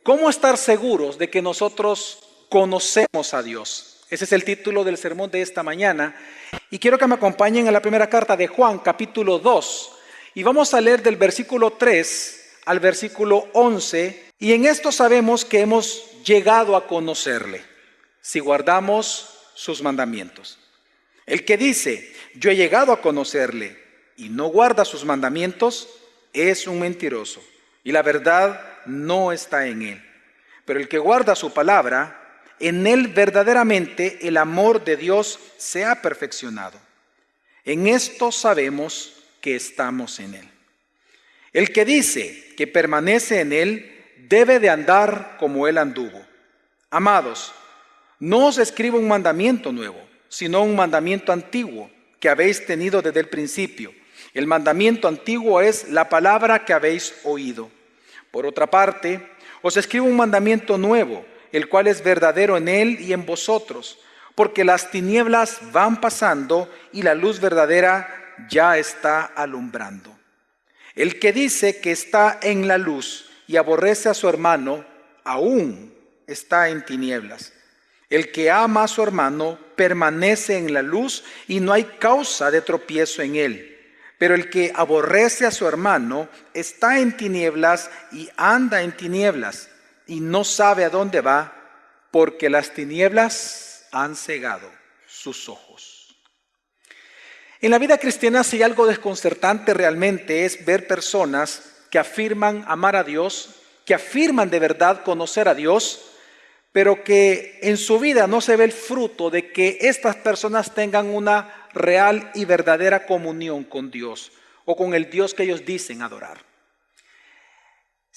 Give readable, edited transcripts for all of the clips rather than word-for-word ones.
¿Cómo estar seguros de que nosotros conocemos a Dios? Ese es el título del sermón de esta mañana. Y quiero que me acompañen a la primera carta de Juan, capítulo 2. Y vamos a leer del versículo 3 al versículo 11. Y en esto sabemos que hemos llegado a conocerle, si guardamos sus mandamientos. El que dice, yo he llegado a conocerle, y no guarda sus mandamientos, es un mentiroso. Y la verdad no está en él. Pero el que guarda su palabra, en él verdaderamente el amor de Dios se ha perfeccionado. En esto sabemos que estamos en él. El que dice que permanece en él, debe de andar como él anduvo. Amados, no os escribo un mandamiento nuevo, sino un mandamiento antiguo que habéis tenido desde el principio. El mandamiento antiguo es la palabra que habéis oído. Por otra parte, os escribo un mandamiento nuevo, el cual es verdadero en él y en vosotros, porque las tinieblas van pasando y la luz verdadera ya está alumbrando. El que dice que está en la luz y aborrece a su hermano, aún está en tinieblas. El que ama a su hermano permanece en la luz y no hay causa de tropiezo en él. Pero el que aborrece a su hermano está en tinieblas y anda en tinieblas y no sabe a dónde va, porque las tinieblas han cegado sus ojos. En la vida cristiana, si hay algo desconcertante realmente es ver personas que afirman amar a Dios, que afirman de verdad conocer a Dios, pero que en su vida no se ve el fruto de que estas personas tengan una real y verdadera comunión con Dios o con el Dios que ellos dicen adorar.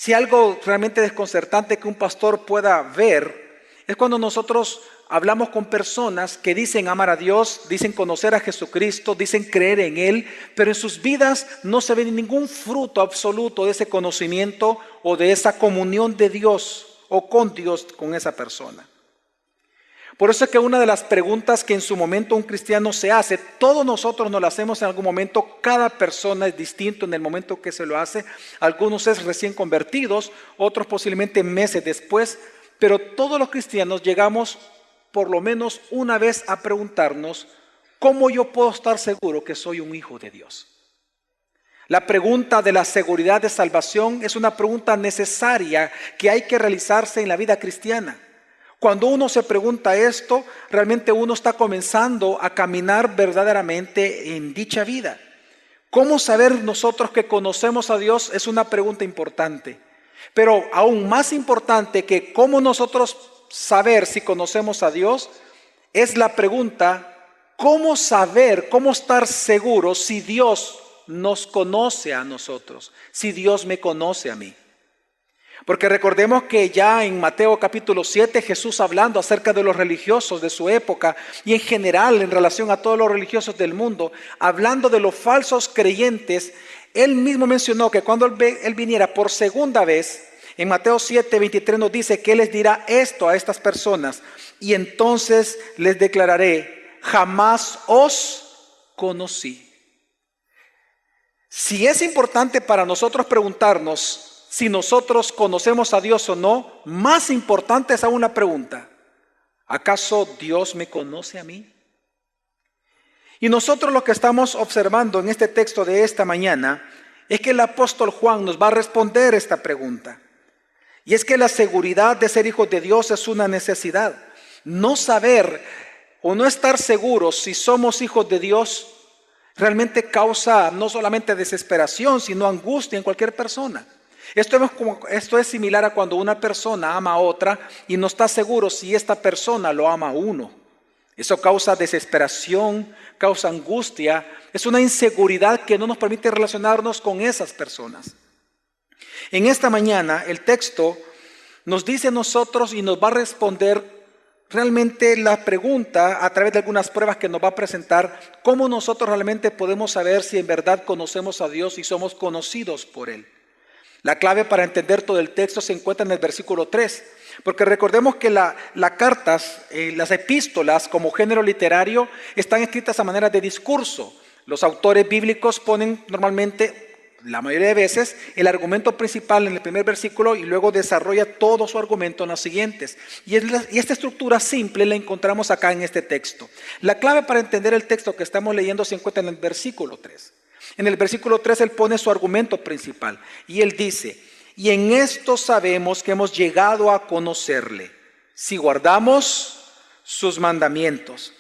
Si algo realmente desconcertante que un pastor pueda ver es cuando nosotros hablamos con personas que dicen amar a Dios, dicen conocer a Jesucristo, dicen creer en Él, pero en sus vidas no se ve ningún fruto absoluto de ese conocimiento o de esa comunión de Dios o con Dios con esa persona. Por eso es que una de las preguntas que en su momento un cristiano se hace, todos nosotros nos la hacemos en algún momento, cada persona es distinto en el momento que se lo hace, algunos es recién convertidos, otros posiblemente meses después, pero todos los cristianos llegamos por lo menos una vez a preguntarnos, ¿cómo yo puedo estar seguro que soy un hijo de Dios? La pregunta de la seguridad de salvación es una pregunta necesaria que hay que realizarse en la vida cristiana. Cuando uno se pregunta esto, realmente uno está comenzando a caminar verdaderamente en dicha vida. ¿Cómo saber nosotros que conocemos a Dios? Es una pregunta importante. Pero aún más importante que cómo nosotros saber si conocemos a Dios, es la pregunta, ¿cómo saber, cómo estar seguros si Dios nos conoce a nosotros, si Dios me conoce a mí? Porque recordemos que ya en Mateo capítulo 7, Jesús hablando acerca de los religiosos de su época y en general en relación a todos los religiosos del mundo, hablando de los falsos creyentes, Él mismo mencionó que cuando Él viniera por segunda vez, en Mateo 7, 23 nos dice que Él les dirá esto a estas personas, y entonces les declararé, jamás os conocí. Si es importante para nosotros preguntarnos si nosotros conocemos a Dios o no, más importante es aún la pregunta, ¿acaso Dios me conoce a mí? Y nosotros lo que estamos observando en este texto de esta mañana es que el apóstol Juan nos va a responder esta pregunta. Y es que la seguridad de ser hijos de Dios es una necesidad. No saber o no estar seguros si somos hijos de Dios realmente causa no solamente desesperación, sino angustia en cualquier persona. Esto es similar a cuando una persona ama a otra y no está seguro si esta persona lo ama a uno. Eso causa desesperación, causa angustia, es una inseguridad que no nos permite relacionarnos con esas personas. En esta mañana el texto nos dice a nosotros y nos va a responder realmente la pregunta, a través de algunas pruebas que nos va a presentar, cómo nosotros realmente podemos saber si en verdad conocemos a Dios y somos conocidos por Él. La clave para entender todo el texto se encuentra en el versículo 3, porque recordemos que las cartas, las epístolas como género literario están escritas a manera de discurso. Los autores bíblicos ponen normalmente, la mayoría de veces, el argumento principal en el primer versículo y luego desarrolla todo su argumento en los siguientes. Y esta estructura simple la encontramos acá en este texto. La clave para entender el texto que estamos leyendo se encuentra en el versículo 3. En el versículo 3 él pone su argumento principal y él dice: y en esto sabemos que hemos llegado a conocerle, si guardamos sus mandamientos.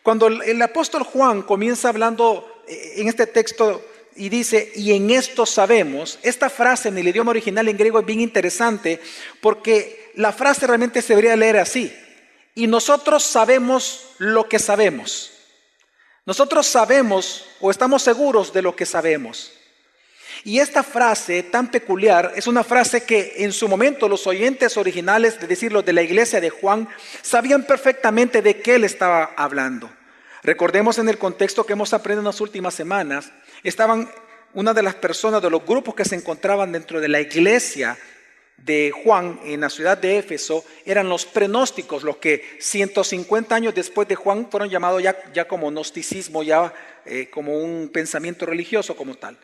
Cuando el apóstol Juan comienza hablando en este texto y dice, y en esto sabemos, esta frase en el idioma original en griego es bien interesante, porque la frase realmente se debería leer así: y nosotros sabemos lo que sabemos. Nosotros sabemos o estamos seguros de lo que sabemos. Y esta frase tan peculiar es una frase que en su momento los oyentes originales, es decir, los de la iglesia de Juan, sabían perfectamente de qué él estaba hablando. Recordemos en el contexto que hemos aprendido en las últimas semanas, estaban una de las personas de los grupos que se encontraban dentro de la iglesia de Juan en la ciudad de Éfeso, eran los prenósticos, los que 150 años después de Juan fueron llamados ya como gnosticismo, ya como un pensamiento religioso como tal.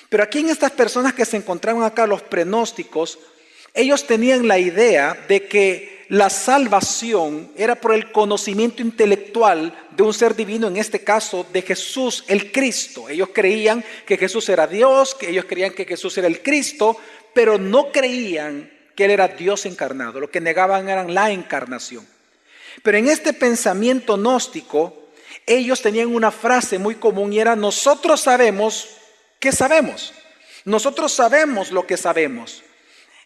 Pero aquí en estas personas que se encontraban acá, los prenósticos, ellos tenían la idea de que la salvación era por el conocimiento intelectual de un ser divino, en este caso de Jesús el Cristo. Ellos creían que Jesús era Dios, que ellos creían que Jesús era el Cristo, pero no creían que Él era Dios encarnado. Lo que negaban era la encarnación. Pero en este pensamiento gnóstico, ellos tenían una frase muy común y era: nosotros sabemos que sabemos. Nosotros sabemos lo que sabemos.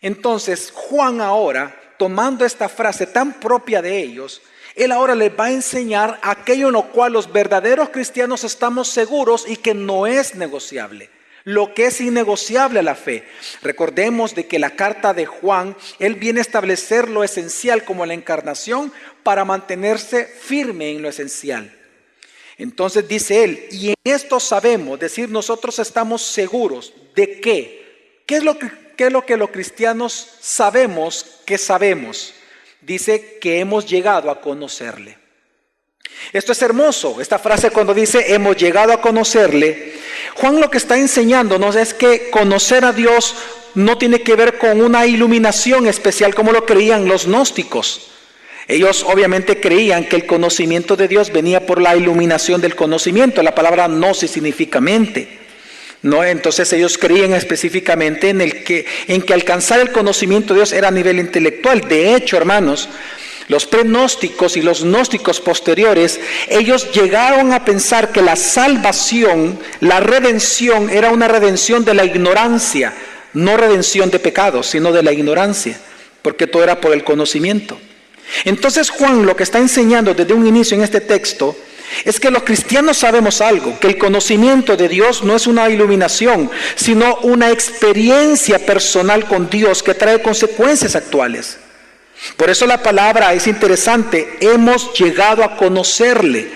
Entonces Juan ahora, tomando esta frase tan propia de ellos, él ahora les va a enseñar aquello en lo cual los verdaderos cristianos estamos seguros y que no es negociable. Lo que es innegociable a la fe. Recordemos de que la carta de Juan, él viene a establecer lo esencial como la encarnación para mantenerse firme en lo esencial. Entonces dice él, y en esto sabemos, decir, nosotros estamos seguros de que, ¿qué es lo que los cristianos sabemos que sabemos? Dice que hemos llegado a conocerle. Esto es hermoso, esta frase cuando dice hemos llegado a conocerle, Juan lo que está enseñándonos es que conocer a Dios no tiene que ver con una iluminación especial como lo creían los gnósticos. Ellos obviamente creían que el conocimiento de Dios venía por la iluminación del conocimiento. La palabra gnosis significa mente, ¿no? Entonces ellos creían específicamente en que alcanzar el conocimiento de Dios era a nivel intelectual. De hecho, hermanos, los prenósticos y los gnósticos posteriores, ellos llegaron a pensar que la salvación, la redención, era una redención de la ignorancia, no redención de pecados, sino de la ignorancia, porque todo era por el conocimiento. Entonces Juan lo que está enseñando desde un inicio en este texto es que los cristianos sabemos algo, que el conocimiento de Dios no es una iluminación, sino una experiencia personal con Dios que trae consecuencias actuales. Por eso la palabra es interesante, hemos llegado a conocerle.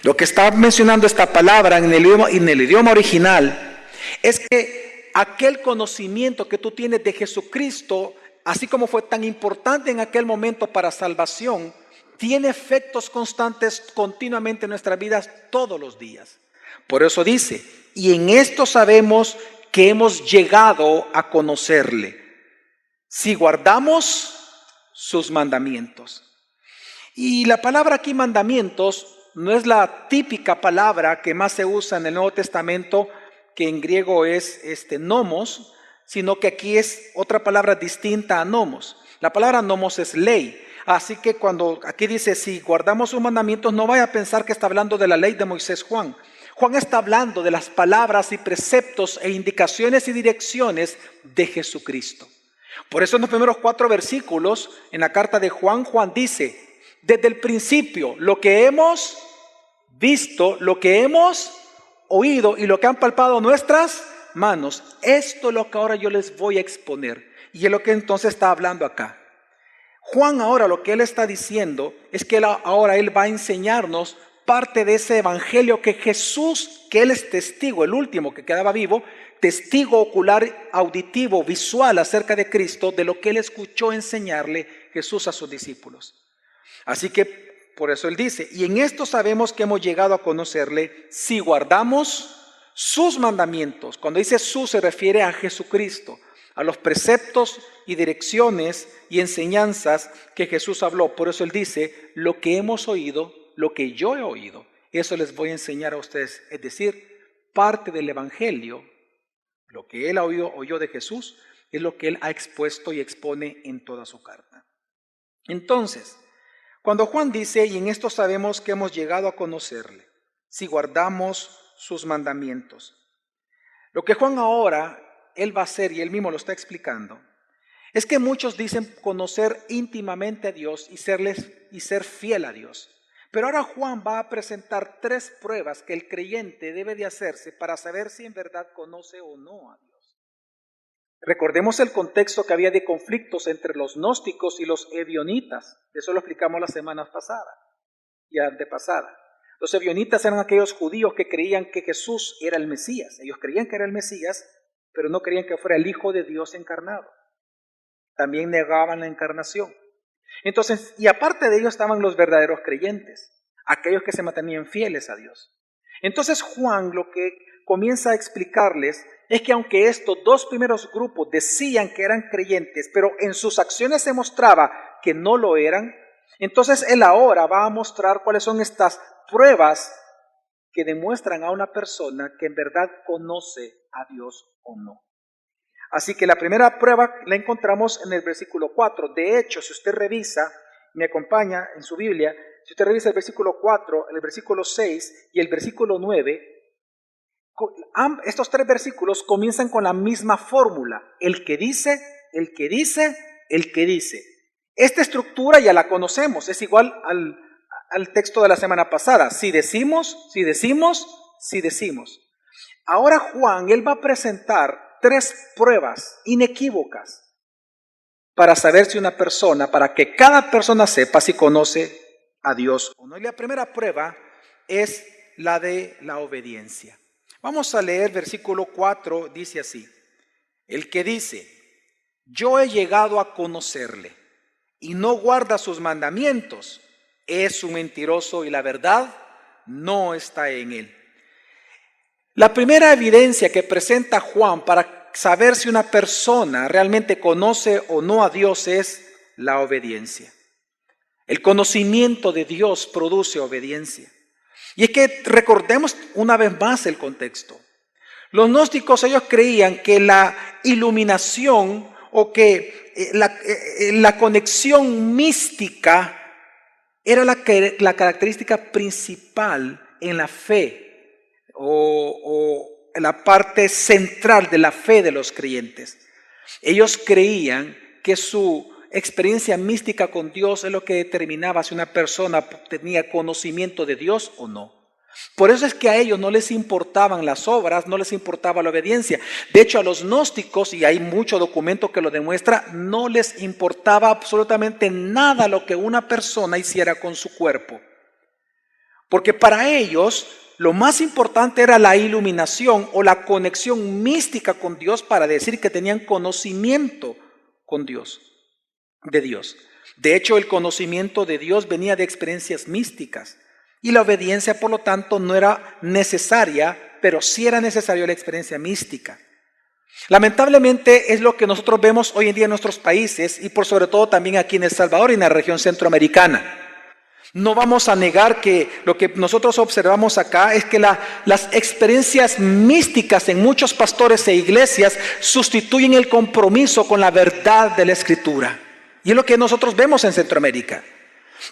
Lo que está mencionando esta palabra en el idioma original es que aquel conocimiento que tú tienes de Jesucristo, así como fue tan importante en aquel momento para salvación, tiene efectos constantes continuamente en nuestras vidas todos los días. Por eso dice, y en esto sabemos que hemos llegado a conocerle, si guardamos sus mandamientos. Y la palabra aquí mandamientos no es la típica palabra que más se usa en el Nuevo Testamento, que en griego es nomos, sino que aquí es otra palabra distinta a nomos. La palabra nomos es ley. Así que cuando aquí dice, si guardamos sus mandamientos, no vaya a pensar que está hablando de la ley de Moisés Juan. Juan está hablando de las palabras y preceptos e indicaciones y direcciones de Jesucristo. Por eso en los primeros 4 versículos, en la carta de Juan, Juan dice, desde el principio, lo que hemos visto, lo que hemos oído y lo que han palpado nuestras manos, esto es lo que ahora yo les voy a exponer. Y es lo que entonces está hablando acá. Juan ahora lo que él está diciendo es que ahora él va a enseñarnos parte de ese evangelio que Jesús, que él es testigo, el último que quedaba vivo, testigo ocular, auditivo, visual acerca de Cristo, de lo que él escuchó enseñarle Jesús a sus discípulos. Así que por eso él dice, y en esto sabemos que hemos llegado a conocerle si guardamos sus mandamientos. Cuando dice su se refiere a Jesucristo, a los preceptos y direcciones y enseñanzas que Jesús habló. Por eso él dice, lo que hemos oído, lo que yo he oído, eso les voy a enseñar a ustedes. Es decir, parte del evangelio, lo que él oyó de Jesús, es lo que él ha expuesto y expone en toda su carta. Entonces, cuando Juan dice, y en esto sabemos que hemos llegado a conocerle, si guardamos sus mandamientos. Lo que Juan ahora, él va a hacer, y él mismo lo está explicando, es que muchos dicen conocer íntimamente a Dios y ser fiel a Dios. Pero ahora Juan va a presentar 3 pruebas que el creyente debe de hacerse para saber si en verdad conoce o no a Dios. Recordemos el contexto que había de conflictos entre los gnósticos y los ebionitas. Eso lo explicamos la semana pasada y antepasada. Los ebionitas eran aquellos judíos que creían que Jesús era el Mesías. Ellos creían que era el Mesías, pero no creían que fuera el Hijo de Dios encarnado. También negaban la encarnación. Entonces, y aparte de ellos estaban los verdaderos creyentes, aquellos que se mantenían fieles a Dios. Entonces Juan lo que comienza a explicarles es que aunque estos 2 primeros grupos decían que eran creyentes, pero en sus acciones se mostraba que no lo eran, entonces él ahora va a mostrar cuáles son estas pruebas que demuestran a una persona que en verdad conoce a Dios o no. Así que la primera prueba la encontramos en el versículo 4. De hecho, si usted revisa, me acompaña en su Biblia, si usted revisa el versículo 4, el versículo 6 y el versículo 9, estos 3 versículos comienzan con la misma fórmula. El que dice, el que dice, el que dice. Esta estructura ya la conocemos, es igual al texto de la semana pasada. Si decimos, si decimos, si decimos. Ahora Juan, él va a presentar 3 pruebas inequívocas para saber si una persona, para que cada persona sepa si conoce a Dios o no. Y la primera prueba es la de la obediencia. Vamos a leer versículo 4, dice así. El que dice, yo he llegado a conocerle y no guarda sus mandamientos, es un mentiroso y la verdad no está en él. La primera evidencia que presenta Juan para saber si una persona realmente conoce o no a Dios es la obediencia. El conocimiento de Dios produce obediencia. Y es que recordemos una vez más el contexto. Los gnósticos, ellos creían que la iluminación o que la conexión mística era la característica principal en la fe o la parte central de la fe de los creyentes. Ellos creían que su experiencia mística con Dios es lo que determinaba si una persona tenía conocimiento de Dios o no. Por eso es que a ellos no les importaban las obras, no les importaba la obediencia. De hecho, a los gnósticos, y hay mucho documento que lo demuestra, no les importaba absolutamente nada lo que una persona hiciera con su cuerpo. Porque para ellos lo más importante era la iluminación o la conexión mística con Dios para decir que tenían conocimiento con Dios, de Dios. De hecho, el conocimiento de Dios venía de experiencias místicas y la obediencia, por lo tanto, no era necesaria, pero sí era necesaria la experiencia mística. Lamentablemente es lo que nosotros vemos hoy en día en nuestros países y por sobre todo también aquí en El Salvador y en la región centroamericana. No vamos a negar que lo que nosotros observamos acá es que las experiencias místicas en muchos pastores e iglesias sustituyen el compromiso con la verdad de la Escritura. Y es lo que nosotros vemos en Centroamérica.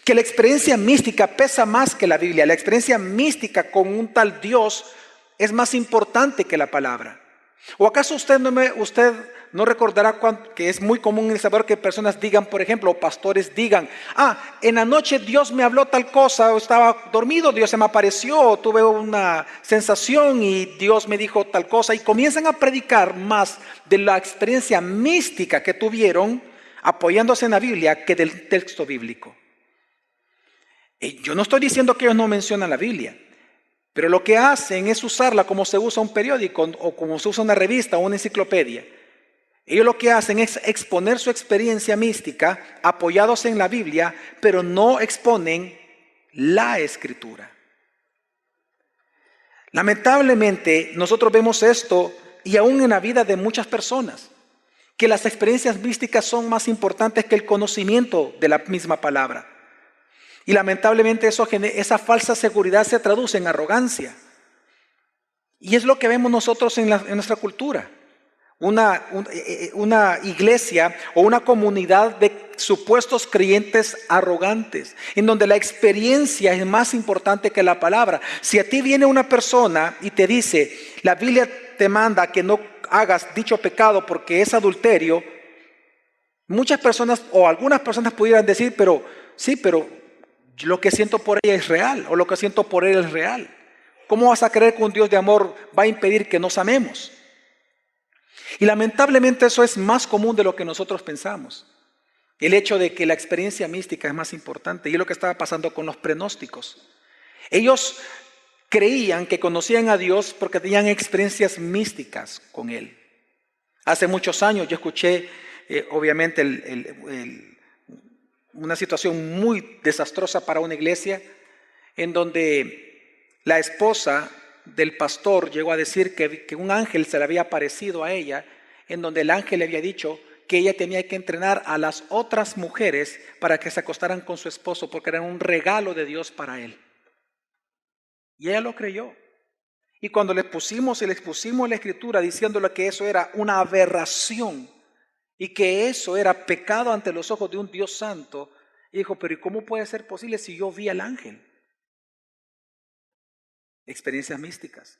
Que la experiencia mística pesa más que la Biblia. La experiencia mística con un tal Dios es más importante que la palabra. ¿O acaso usted no recordará que es muy común en El Salvador que personas digan, por ejemplo, o pastores digan, en la noche Dios me habló tal cosa, o estaba dormido, Dios se me apareció, o tuve una sensación y Dios me dijo tal cosa, y comienzan a predicar más de la experiencia mística que tuvieron apoyándose en la Biblia que del texto bíblico. Yo no estoy diciendo que ellos no mencionan la Biblia, pero lo que hacen es usarla como se usa un periódico o como se usa una revista o una enciclopedia. Ellos lo que hacen es exponer su experiencia mística apoyados en la Biblia, pero no exponen la Escritura. Lamentablemente, nosotros vemos esto y aún en la vida de muchas personas, que las experiencias místicas son más importantes que el conocimiento de la misma palabra. Y lamentablemente esa falsa seguridad se traduce en arrogancia. Y es lo que vemos nosotros en nuestra cultura. Una iglesia o una comunidad de supuestos creyentes arrogantes, en donde la experiencia es más importante que la palabra. Si a ti viene una persona y te dice, la Biblia te manda que no hagas dicho pecado porque es adulterio, muchas personas o algunas personas pudieran decir, pero lo que siento por ella es real, o lo que siento por él es real. ¿Cómo vas a creer que un Dios de amor va a impedir que nos amemos? Y lamentablemente eso es más común de lo que nosotros pensamos. El hecho de que la experiencia mística es más importante. Y es lo que estaba pasando con los prenósticos. Ellos creían que conocían a Dios porque tenían experiencias místicas con Él. Hace muchos años yo escuché, obviamente, una situación muy desastrosa para una iglesia, en donde la esposa del pastor llegó a decir que un ángel se le había aparecido a ella, en donde el ángel le había dicho que ella tenía que entrenar a las otras mujeres para que se acostaran con su esposo, porque era un regalo de Dios para él. Y ella lo creyó. Y cuando les expusimos la escritura diciéndole que eso era una aberración y que eso era pecado ante los ojos de un Dios santo, dijo, pero ¿y cómo puede ser posible si yo vi al ángel? Experiencias místicas.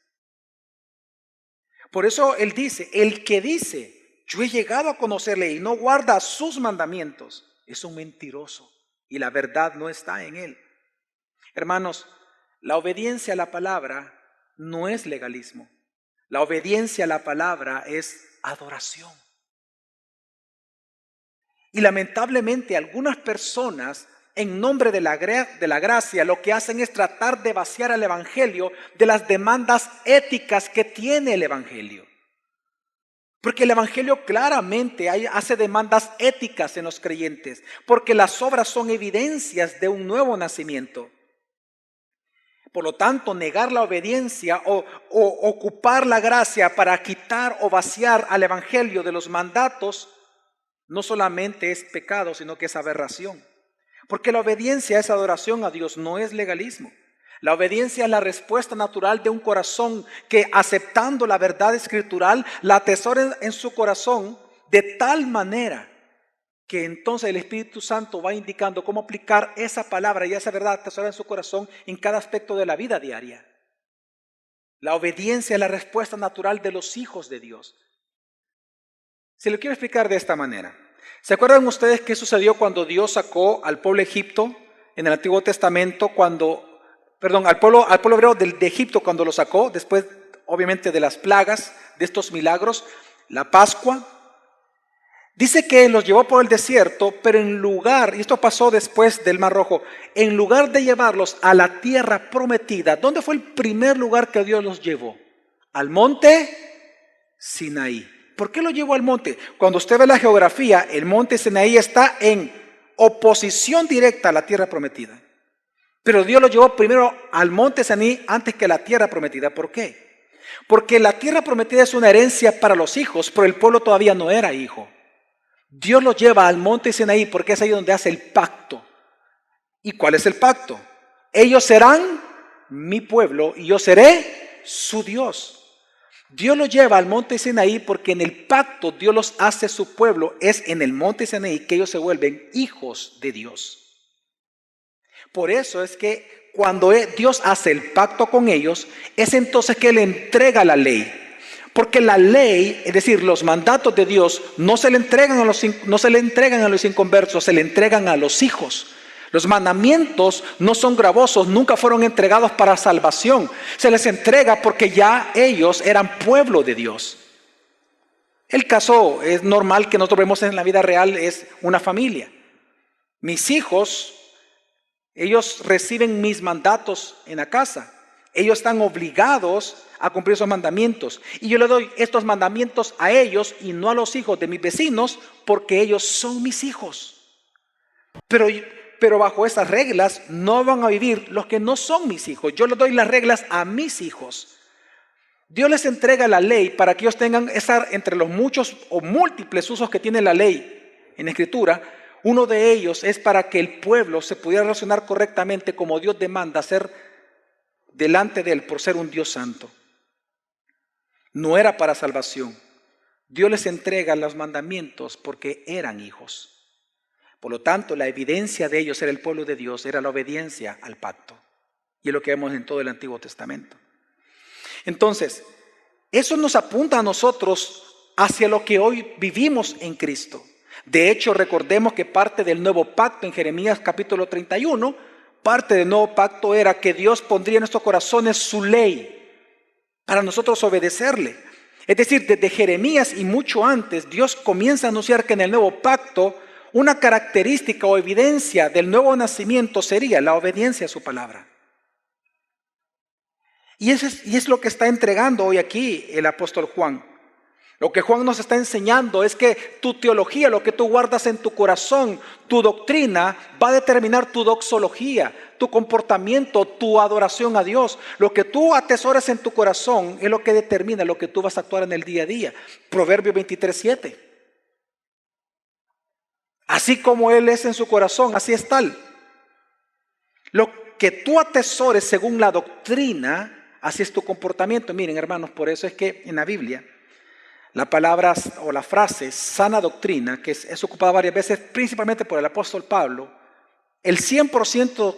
Por eso él dice, el que dice, yo he llegado a conocerle y no guarda sus mandamientos, es un mentiroso y la verdad no está en él. Hermanos, la obediencia a la palabra no es legalismo. La obediencia a la palabra es adoración. Y lamentablemente algunas personas, en nombre de la gracia, lo que hacen es tratar de vaciar al evangelio de las demandas éticas que tiene el evangelio. Porque el evangelio claramente hace demandas éticas en los creyentes, porque las obras son evidencias de un nuevo nacimiento. Por lo tanto, negar la obediencia o ocupar la gracia para quitar o vaciar al evangelio de los mandatos, no solamente es pecado, sino que es aberración. Porque la obediencia es adoración a Dios, no es legalismo. La obediencia es la respuesta natural de un corazón que, aceptando la verdad escritural, la atesora en su corazón de tal manera que entonces el Espíritu Santo va indicando cómo aplicar esa palabra y esa verdad atesorada en su corazón en cada aspecto de la vida diaria. La obediencia es la respuesta natural de los hijos de Dios. Se lo quiero explicar de esta manera. ¿Se acuerdan ustedes qué sucedió cuando Dios sacó al pueblo Egipto en el Antiguo Testamento? Al pueblo hebreo de Egipto cuando lo sacó, después obviamente de las plagas, de estos milagros, la Pascua. Dice que los llevó por el desierto, pero en lugar, y esto pasó después del Mar Rojo, en lugar de llevarlos a la tierra prometida, ¿dónde fue el primer lugar que Dios los llevó? Al monte Sinaí. ¿Por qué lo llevó al monte? Cuando usted ve la geografía, el monte Sinaí está en oposición directa a la tierra prometida. Pero Dios lo llevó primero al monte Sinaí antes que a la tierra prometida. ¿Por qué? Porque la tierra prometida es una herencia para los hijos, pero el pueblo todavía no era hijo. Dios lo lleva al monte Sinaí porque es ahí donde hace el pacto. ¿Y cuál es el pacto? Ellos serán mi pueblo y yo seré su Dios. Dios los lleva al monte Sinaí porque en el pacto Dios los hace su pueblo. Es en el monte Sinaí que ellos se vuelven hijos de Dios. Por eso es que cuando Dios hace el pacto con ellos, es entonces que Él entrega la ley. Porque la ley, es decir, los mandatos de Dios, no se le entregan a los inconversos, se le entregan a los hijos. Los mandamientos no son gravosos, nunca fueron entregados para salvación. Se les entrega porque ya ellos eran pueblo de Dios. El caso es normal que nosotros vemos en la vida real, es una familia. Mis hijos, ellos reciben mis mandatos en la casa. Ellos están obligados a cumplir esos mandamientos. Y yo le doy estos mandamientos a ellos y no a los hijos de mis vecinos, porque ellos son mis hijos. Pero bajo esas reglas no van a vivir los que no son mis hijos. Yo les doy las reglas a mis hijos. Dios les entrega la ley para que ellos tengan entre los muchos o múltiples usos que tiene la ley en Escritura. Uno de ellos es para que el pueblo se pudiera relacionar correctamente como Dios demanda ser delante de él por ser un Dios santo. No era para salvación. Dios les entrega los mandamientos porque eran hijos. Por lo tanto, la evidencia de ellos era el pueblo de Dios, era la obediencia al pacto. Y es lo que vemos en todo el Antiguo Testamento. Entonces, eso nos apunta a nosotros hacia lo que hoy vivimos en Cristo. De hecho, recordemos que parte del nuevo pacto en Jeremías capítulo 31, parte del nuevo pacto era que Dios pondría en nuestros corazones su ley para nosotros obedecerle. Es decir, desde Jeremías y mucho antes, Dios comienza a anunciar que en el nuevo pacto una característica o evidencia del nuevo nacimiento sería la obediencia a su palabra. Y es lo que está entregando hoy aquí el apóstol Juan. Lo que Juan nos está enseñando es que tu teología, lo que tú guardas en tu corazón, tu doctrina, va a determinar tu doxología, tu comportamiento, tu adoración a Dios. Lo que tú atesoras en tu corazón es lo que determina lo que tú vas a actuar en el día a día. Proverbios 23:7. Así como Él es en su corazón, así es tal. Lo que tú atesores según la doctrina, así es tu comportamiento. Miren, hermanos, por eso es que en la Biblia la palabra o la frase sana doctrina, que es ocupada varias veces, principalmente por el apóstol Pablo, el 100%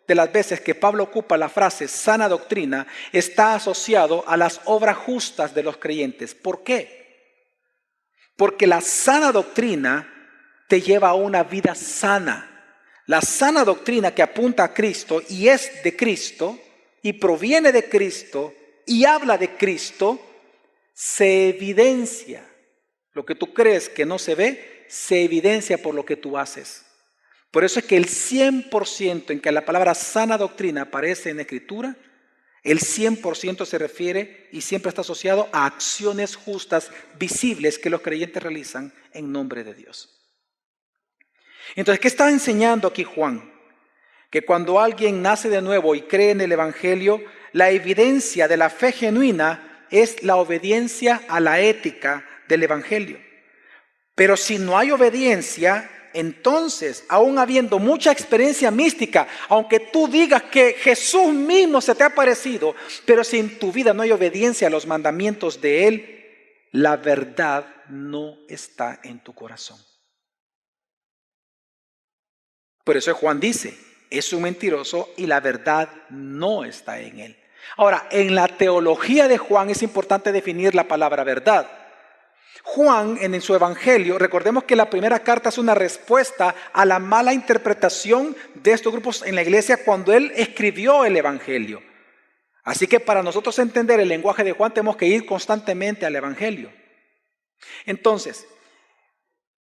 de las veces que Pablo ocupa la frase sana doctrina está asociado a las obras justas de los creyentes. ¿Por qué? Porque la sana doctrina te lleva a una vida sana. La sana doctrina que apunta a Cristo y es de Cristo y proviene de Cristo y habla de Cristo, se evidencia. Lo que tú crees que no se ve, se evidencia por lo que tú haces. Por eso es que el 100% en que la palabra sana doctrina aparece en la Escritura, el 100% se refiere y siempre está asociado a acciones justas, visibles que los creyentes realizan en nombre de Dios. Entonces, ¿qué está enseñando aquí Juan? Que cuando alguien nace de nuevo y cree en el Evangelio, la evidencia de la fe genuina es la obediencia a la ética del Evangelio. Pero si no hay obediencia, entonces, aún habiendo mucha experiencia mística, aunque tú digas que Jesús mismo se te ha aparecido, pero si en tu vida no hay obediencia a los mandamientos de Él, la verdad no está en tu corazón. Por eso Juan dice, es un mentiroso y la verdad no está en él. Ahora, en la teología de Juan es importante definir la palabra verdad. Juan, en su evangelio, recordemos que la primera carta es una respuesta a la mala interpretación de estos grupos en la iglesia cuando él escribió el evangelio. Así que para nosotros entender el lenguaje de Juan tenemos que ir constantemente al evangelio. Entonces,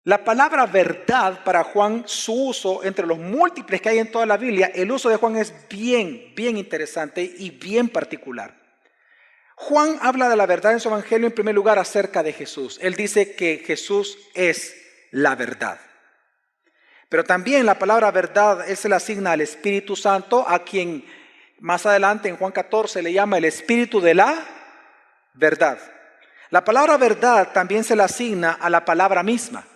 la palabra verdad para Juan, su uso entre los múltiples que hay en toda la Biblia, el uso de Juan es bien interesante y bien particular. Juan habla de la verdad en su evangelio en primer lugar acerca de Jesús. Él dice que Jesús es la verdad. Pero también la palabra verdad, él se la asigna al Espíritu Santo, a quien más adelante en Juan 14 le llama el Espíritu de la verdad. La palabra verdad también se la asigna a la palabra misma,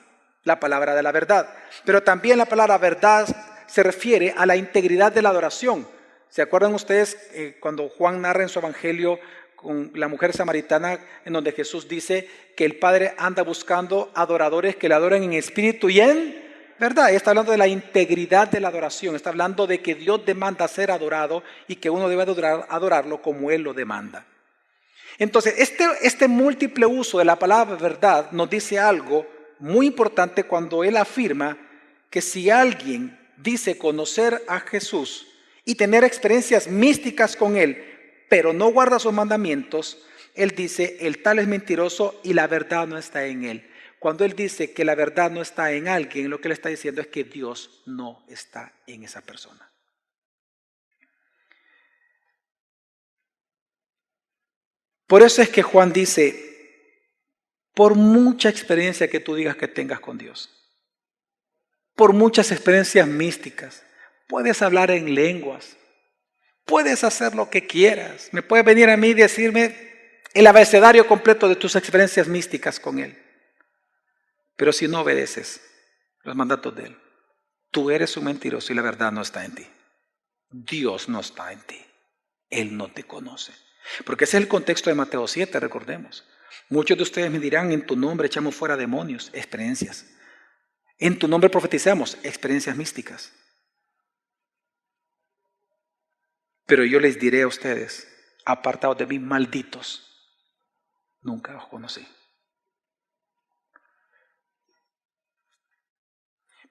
la palabra de la verdad. Pero también la palabra verdad se refiere a la integridad de la adoración. ¿Se acuerdan ustedes cuando Juan narra en su evangelio con la mujer samaritana, en donde Jesús dice que el Padre anda buscando adoradores que le adoren en espíritu y en verdad? Está hablando de la integridad de la adoración, está hablando de que Dios demanda ser adorado y que uno debe adorarlo como Él lo demanda. Entonces, este múltiple uso de la palabra verdad nos dice algo muy importante cuando Él afirma que si alguien dice conocer a Jesús y tener experiencias místicas con Él, pero no guarda sus mandamientos, Él dice, el tal es mentiroso y la verdad no está en él. Cuando Él dice que la verdad no está en alguien, lo que Él está diciendo es que Dios no está en esa persona. Por eso es que Juan dice, por mucha experiencia que tú digas que tengas con Dios, por muchas experiencias místicas, puedes hablar en lenguas, puedes hacer lo que quieras, me puedes venir a mí y decirme el abecedario completo de tus experiencias místicas con Él. Pero si no obedeces los mandatos de Él, tú eres un mentiroso y la verdad no está en ti. Dios no está en ti. Él no te conoce. Porque ese es el contexto de Mateo 7, recordemos. Muchos de ustedes me dirán, en tu nombre echamos fuera demonios, experiencias. En tu nombre profetizamos, experiencias místicas. Pero yo les diré a ustedes, apartados de mí, malditos, nunca os conocí.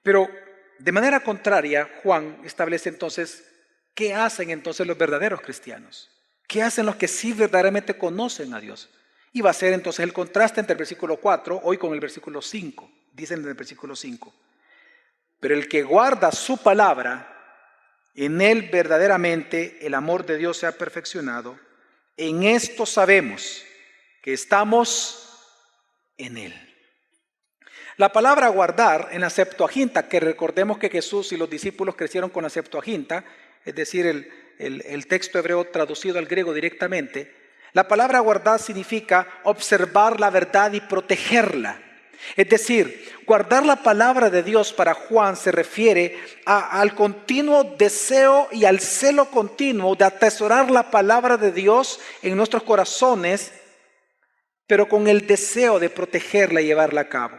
Pero de manera contraria, Juan establece entonces, ¿qué hacen entonces los verdaderos cristianos? ¿Qué hacen los que sí verdaderamente conocen a Dios? Y va a ser entonces el contraste entre el versículo 4, hoy con el versículo 5. Dicen en el versículo 5. Pero el que guarda su palabra, en él verdaderamente el amor de Dios se ha perfeccionado. En esto sabemos que estamos en él. La palabra guardar en la Septuaginta, que recordemos que Jesús y los discípulos crecieron con la Septuaginta, es decir, el texto hebreo traducido al griego directamente, la palabra guardar significa observar la verdad y protegerla. Es decir, guardar la palabra de Dios para Juan se refiere al continuo deseo y al celo continuo de atesorar la palabra de Dios en nuestros corazones, pero con el deseo de protegerla y llevarla a cabo.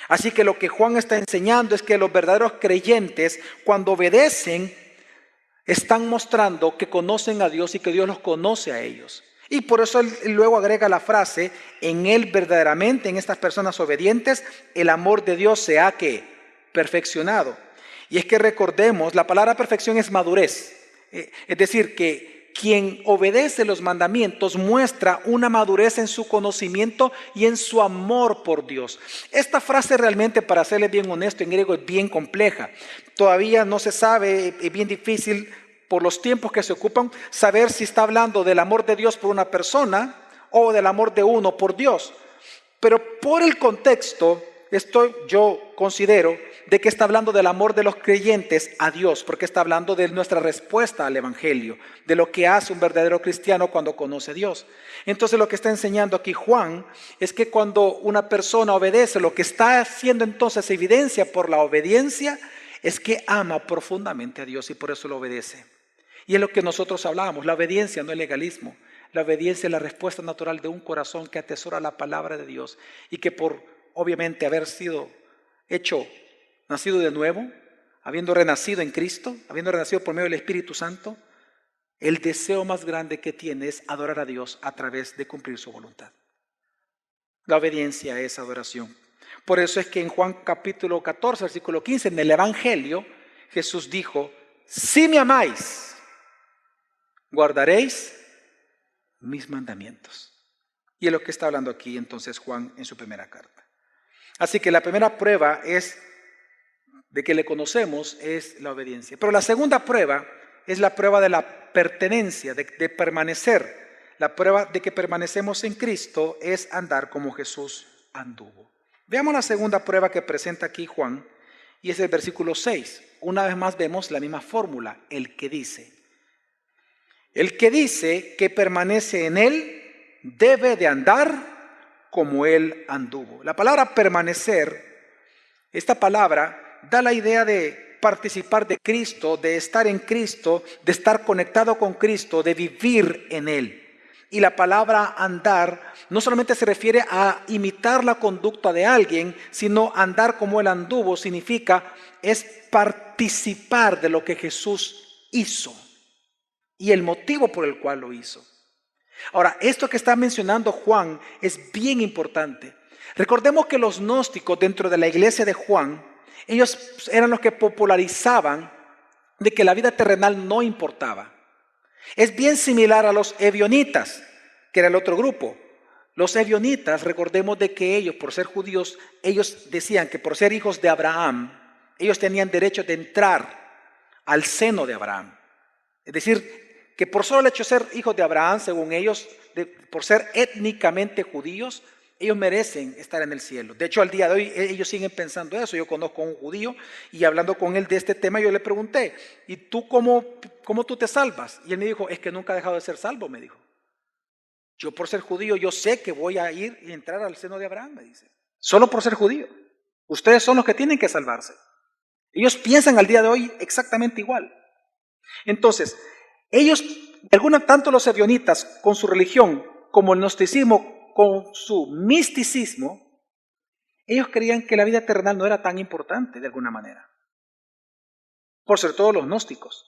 Así que lo que Juan está enseñando es que los verdaderos creyentes, cuando obedecen, están mostrando que conocen a Dios y que Dios los conoce a ellos. Y por eso él luego agrega la frase, en él verdaderamente, en estas personas obedientes, el amor de Dios se ha perfeccionado. Y es que recordemos, la palabra perfección es madurez. Es decir, que quien obedece los mandamientos muestra una madurez en su conocimiento y en su amor por Dios. Esta frase realmente, para serles bien honesto, en griego es bien compleja. Todavía no se sabe, es bien difícil por los tiempos que se ocupan, saber si está hablando del amor de Dios por una persona o del amor de uno por Dios. Pero por el contexto, yo considero de que está hablando del amor de los creyentes a Dios, porque está hablando de nuestra respuesta al Evangelio, de lo que hace un verdadero cristiano cuando conoce a Dios. Entonces lo que está enseñando aquí Juan es que cuando una persona obedece, lo que está haciendo entonces evidencia por la obediencia es que ama profundamente a Dios y por eso lo obedece. Y es lo que nosotros hablábamos, la obediencia no es legalismo. La obediencia es la respuesta natural de un corazón que atesora la palabra de Dios y que por obviamente haber sido nacido de nuevo, habiendo renacido en Cristo, habiendo renacido por medio del Espíritu Santo, el deseo más grande que tiene es adorar a Dios a través de cumplir su voluntad. La obediencia es adoración. Por eso es que en Juan capítulo 14, versículo 15, en el Evangelio, Jesús dijo, si me amáis, guardaréis mis mandamientos. Y es lo que está hablando aquí entonces Juan en su primera carta. Así que la primera prueba es de que le conocemos es la obediencia. Pero la segunda prueba es la prueba de la pertenencia, de permanecer. La prueba de que permanecemos en Cristo es andar como Jesús anduvo. Veamos la segunda prueba que presenta aquí Juan, y es el versículo 6. Una vez más vemos la misma fórmula, el que dice. El que dice que permanece en él debe de andar como él anduvo. La palabra permanecer, esta palabra da la idea de participar de Cristo, de estar en Cristo, de estar conectado con Cristo, de vivir en él. Y la palabra andar no solamente se refiere a imitar la conducta de alguien, sino andar como él anduvo significa es participar de lo que Jesús hizo y el motivo por el cual lo hizo. Ahora, esto que está mencionando Juan es bien importante. Recordemos que los gnósticos dentro de la iglesia de Juan, ellos eran los que popularizaban de que la vida terrenal no importaba. Es bien similar a los ebionitas, que era el otro grupo. Los ebionitas, recordemos de que ellos, por ser judíos, ellos decían que por ser hijos de Abraham, ellos tenían derecho de entrar al seno de Abraham. Es decir, que por solo el hecho de ser hijos de Abraham, según ellos, por ser étnicamente judíos, ellos merecen estar en el cielo. De hecho, al día de hoy ellos siguen pensando eso. Yo conozco a un judío y hablando con él de este tema, yo le pregunté, ¿y tú cómo tú te salvas? Y él me dijo, es que nunca he dejado de ser salvo, me dijo. Yo por ser judío, yo sé que voy a ir y entrar al seno de Abraham, me dice. Solo por ser judío. Ustedes son los que tienen que salvarse. Ellos piensan al día de hoy exactamente igual. Entonces, ellos, tanto los ebionitas con su religión como el gnosticismo con su misticismo, ellos creían que la vida terrenal no era tan importante de alguna manera. Por ser todos los gnósticos.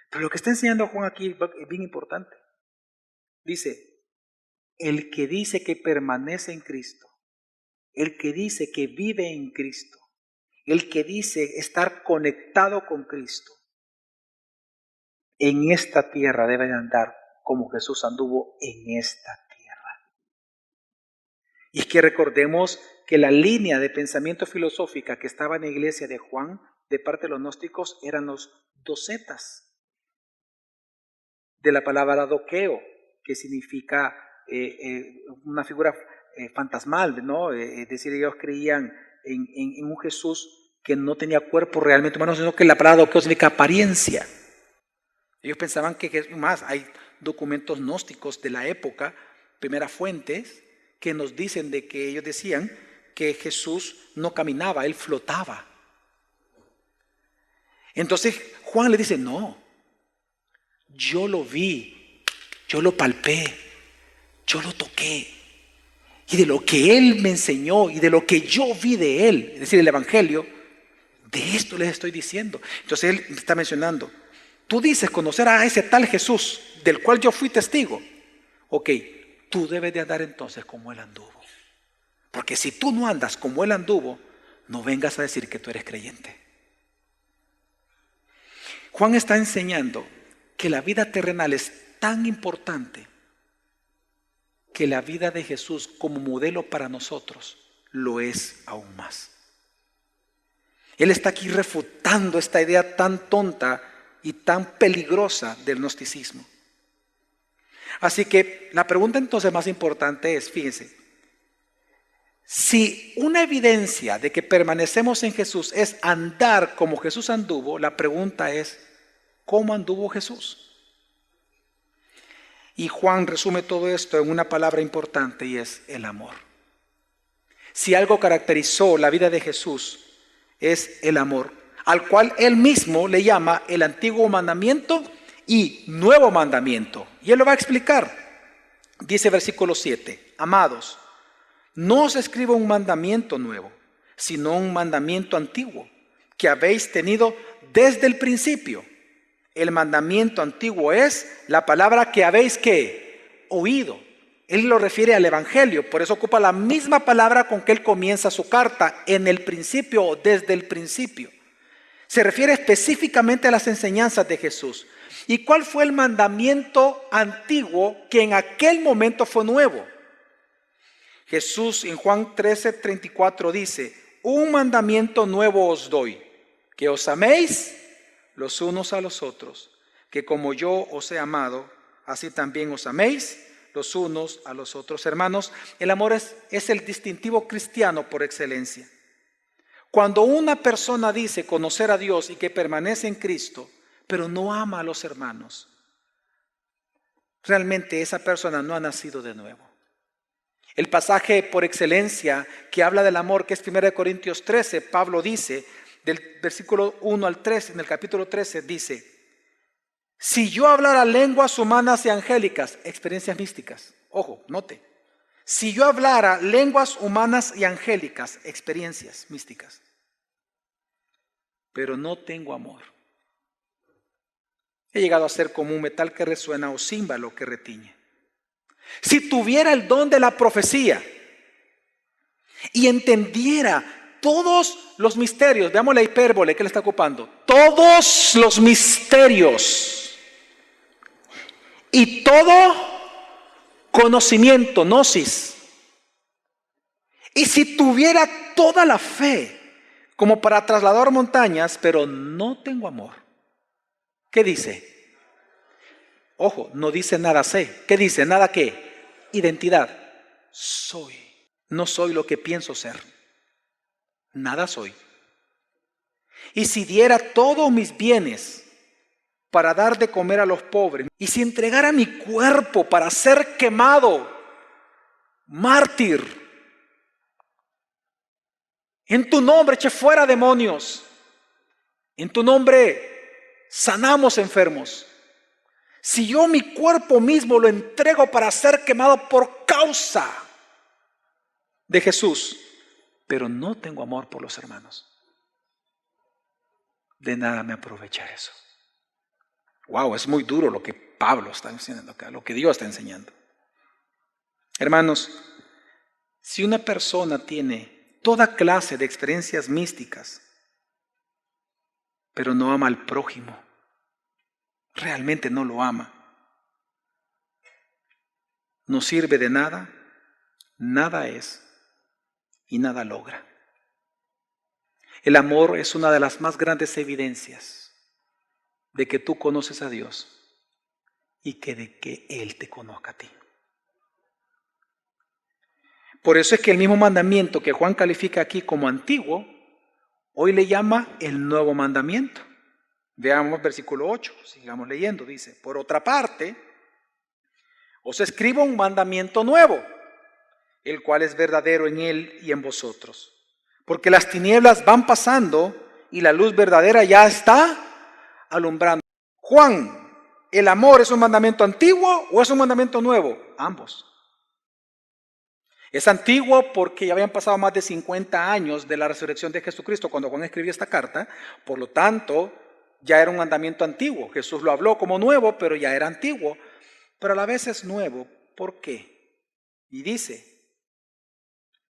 Pero lo que está enseñando Juan aquí es bien importante. Dice, el que dice que permanece en Cristo, el que dice que vive en Cristo, el que dice estar conectado con Cristo, en esta tierra debe de andar como Jesús anduvo en esta tierra. Y es que recordemos que la línea de pensamiento filosófica que estaba en la iglesia de Juan, de parte de los gnósticos, eran los docetas, de la palabra doqueo, que significa una figura fantasmal, ¿no? Es decir, ellos creían en un Jesús que no tenía cuerpo realmente humano, sino que la palabra doqueo significa apariencia. Ellos pensaban que más, hay documentos gnósticos de la época, primeras fuentes, que nos dicen de que ellos decían que Jesús no caminaba, Él flotaba. Entonces Juan le dice, no, yo lo vi, yo lo palpé, yo lo toqué. Y de lo que Él me enseñó y de lo que yo vi de Él, es decir, el Evangelio, de esto les estoy diciendo. Entonces Él está mencionando, tú dices conocer a ese tal Jesús, del cual yo fui testigo. Ok, tú debes de andar entonces como Él anduvo. Porque si tú no andas como Él anduvo, no vengas a decir que tú eres creyente. Juan está enseñando que la vida terrenal es tan importante que la vida de Jesús como modelo para nosotros lo es aún más. Él está aquí refutando esta idea tan tonta y tan peligrosa del gnosticismo. Así que la pregunta entonces más importante es, fíjense, si una evidencia de que permanecemos en Jesús es andar como Jesús anduvo, la pregunta es, ¿cómo anduvo Jesús? Y Juan resume todo esto en una palabra importante y es el amor. Si algo caracterizó la vida de Jesús es el amor, al cual Él mismo le llama el antiguo mandamiento y nuevo mandamiento. Y Él lo va a explicar. Dice versículo 7, amados, no os escribo un mandamiento nuevo, sino un mandamiento antiguo, que habéis tenido desde el principio. El mandamiento antiguo es la palabra que habéis ¿qué? Oído. Él lo refiere al Evangelio, por eso ocupa la misma palabra con que él comienza su carta, en el principio o desde el principio. Se refiere específicamente a las enseñanzas de Jesús. ¿Y cuál fue el mandamiento antiguo que en aquel momento fue nuevo? Jesús en Juan 13:34 dice, un mandamiento nuevo os doy, que os améis los unos a los otros, que como yo os he amado, así también os améis los unos a los otros. Hermanos, el amor es el distintivo cristiano por excelencia. Cuando una persona dice conocer a Dios y que permanece en Cristo, pero no ama a los hermanos, realmente esa persona no ha nacido de nuevo. El pasaje por excelencia que habla del amor, que es 1 Corintios 13, Pablo dice, del versículo 1 al 3, en el capítulo 13, dice, si yo hablara lenguas humanas y angélicas, experiencias místicas, ojo, note, si yo hablara lenguas humanas y angélicas, experiencias místicas, pero no tengo amor, he llegado a ser como un metal que resuena o címbalo que retiñe. Si tuviera el don de la profecía y entendiera todos los misterios, veamos la hipérbole que le está ocupando, todos los misterios y todo conocimiento, gnosis. Y si tuviera toda la fe como para trasladar montañas, pero no tengo amor. ¿Qué dice? Ojo, no dice nada sé. ¿Qué dice? Nada qué. Identidad. Soy. No soy lo que pienso ser. Nada soy. Y si diera todos mis bienes para dar de comer a los pobres, y si entregara mi cuerpo para ser quemado, mártir, en tu nombre eché fuera demonios, en tu nombre sanamos enfermos. Si yo mi cuerpo mismo lo entrego para ser quemado por causa de Jesús, pero no tengo amor por los hermanos, de nada me aprovecha eso. Wow, es muy duro lo que Pablo está enseñando acá, lo que Dios está enseñando. Hermanos, si una persona tiene toda clase de experiencias místicas, pero no ama al prójimo, realmente no lo ama, no sirve de nada, nada es y nada logra. El amor es una de las más grandes evidencias de que tú conoces a Dios y de que Él te conozca a ti. Por eso es que el mismo mandamiento que Juan califica aquí como antiguo, hoy le llama el nuevo mandamiento. Veamos versículo 8, sigamos leyendo, dice: por otra parte, os escribo un mandamiento nuevo, el cual es verdadero en él y en vosotros. Porque las tinieblas van pasando y la luz verdadera ya está alumbrando. Juan, ¿el amor es un mandamiento antiguo o es un mandamiento nuevo? Ambos. Es antiguo porque ya habían pasado más de 50 años de la resurrección de Jesucristo cuando Juan escribió esta carta. Por lo tanto, ya era un mandamiento antiguo. Jesús lo habló como nuevo, pero ya era antiguo. Pero a la vez es nuevo. ¿Por qué? Y dice: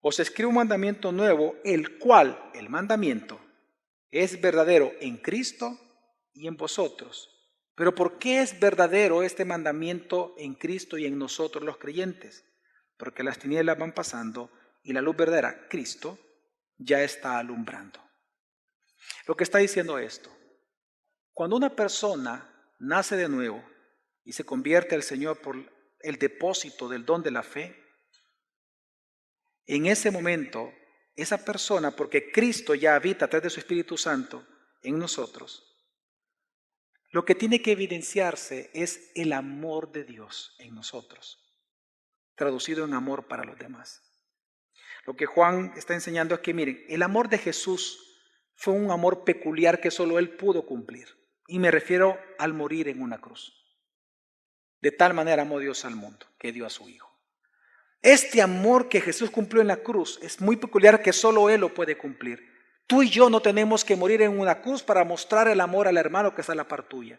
os escribo un mandamiento nuevo, el cual, el mandamiento, es verdadero en Cristo y en vosotros. Pero ¿por qué es verdadero este mandamiento en Cristo y en nosotros los creyentes? Porque las tinieblas van pasando y la luz verdadera, Cristo, ya está alumbrando. Lo que está diciendo esto: cuando una persona nace de nuevo y se convierte al Señor por el depósito del don de la fe, en ese momento, esa persona, porque Cristo ya habita a través de su Espíritu Santo en nosotros, lo que tiene que evidenciarse es el amor de Dios en nosotros, traducido en amor para los demás. Lo que Juan está enseñando es que, miren, el amor de Jesús fue un amor peculiar que solo Él pudo cumplir. Y me refiero al morir en una cruz. De tal manera amó Dios al mundo, que dio a su Hijo. Este amor que Jesús cumplió en la cruz es muy peculiar, que solo Él lo puede cumplir. Tú y yo no tenemos que morir en una cruz para mostrar el amor al hermano que está a la par tuya.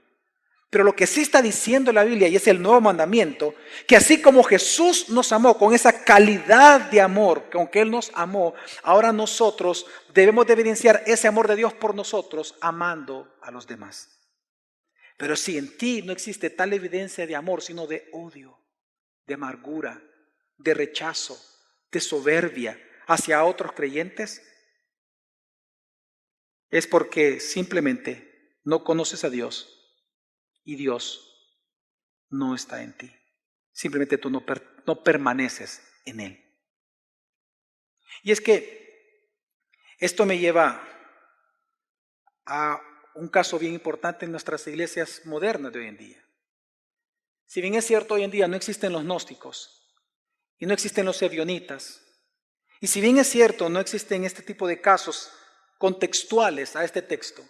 Pero lo que sí está diciendo la Biblia, y es el nuevo mandamiento, que así como Jesús nos amó con esa calidad de amor con que Él nos amó, ahora nosotros debemos de evidenciar ese amor de Dios por nosotros, amando a los demás. Pero si en ti no existe tal evidencia de amor, sino de odio, de amargura, de rechazo, de soberbia hacia otros creyentes, es porque simplemente no conoces a Dios y Dios no está en ti. Simplemente tú no permaneces en Él. Y es que esto me lleva a un caso bien importante en nuestras iglesias modernas de hoy en día. Si bien es cierto, hoy en día no existen los gnósticos y no existen los ebionitas, y si bien es cierto, no existen este tipo de casos contextuales a este texto,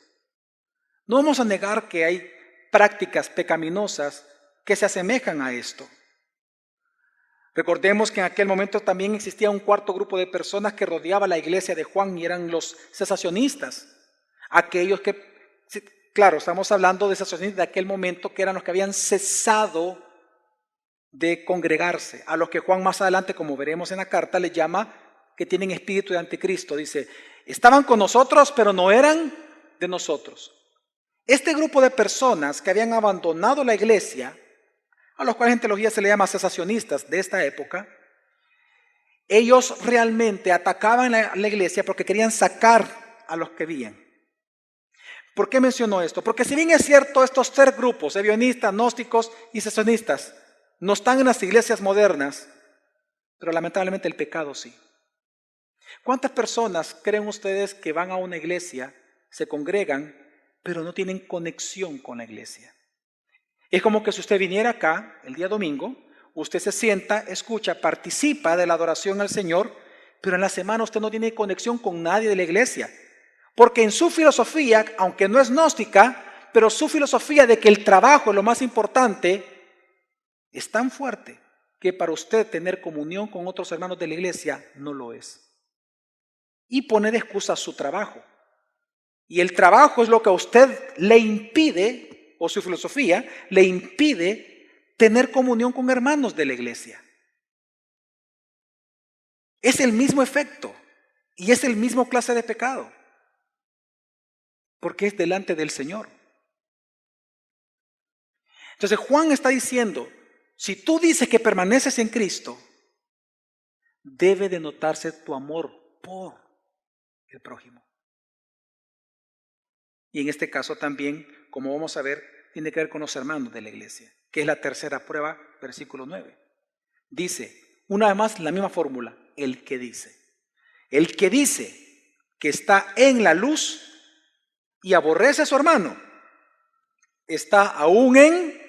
no vamos a negar que hay prácticas pecaminosas que se asemejan a esto. Recordemos que en aquel momento también existía un cuarto grupo de personas que rodeaba la iglesia de Juan y eran los cesacionistas. Aquellos que, claro, estamos hablando de cesacionistas de aquel momento, que eran los que habían cesado de congregarse, a los que Juan más adelante, como veremos en la carta, les llama que tienen espíritu de anticristo. Dice, estaban con nosotros, pero no eran de nosotros. Este grupo de personas que habían abandonado la iglesia a los cuales en teología se le llama cesacionistas de esta época, ellos realmente atacaban la iglesia porque querían sacar a los que veían. ¿Por qué menciono esto? Porque si bien es cierto, estos tres grupos, ebionistas, gnósticos y cesacionistas, no están en las iglesias modernas, pero lamentablemente el pecado sí. ¿Cuántas personas creen ustedes que van a una iglesia, se congregan, pero no tienen conexión con la iglesia? Es como que si usted viniera acá el día domingo, usted se sienta, escucha, participa de la adoración al Señor, pero en la semana usted no tiene conexión con nadie de la iglesia. Porque en su filosofía, aunque no es gnóstica, pero su filosofía de que el trabajo es lo más importante, es tan fuerte que para usted tener comunión con otros hermanos de la iglesia no lo es. Y pone de excusa su trabajo. Y el trabajo es lo que a usted le impide, o su filosofía, le impide tener comunión con hermanos de la iglesia. Es el mismo efecto y es el mismo clase de pecado. Porque es delante del Señor. Entonces Juan está diciendo, si tú dices que permaneces en Cristo, debe de notarse tu amor por el prójimo. Y en este caso también, como vamos a ver, tiene que ver con los hermanos de la iglesia, que es la tercera prueba, versículo 9. Dice, una vez más la misma fórmula, el que dice. El que dice que está en la luz y aborrece a su hermano, está aún en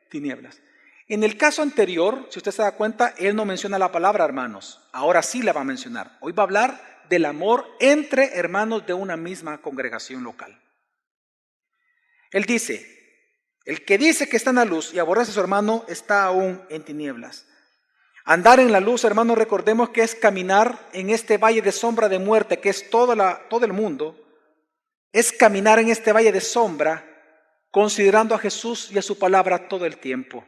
tinieblas. En el caso anterior, si usted se da cuenta, él no menciona la palabra hermanos. Ahora sí la va a mencionar. Hoy va a hablar del amor entre hermanos de una misma congregación local. Él dice, el que dice que está en la luz y aborrece a su hermano está aún en tinieblas. Andar en la luz, hermanos, recordemos que es caminar en este valle de sombra de muerte, que es todo el mundo. Es caminar en este valle de sombra, considerando a Jesús y a su palabra todo el tiempo.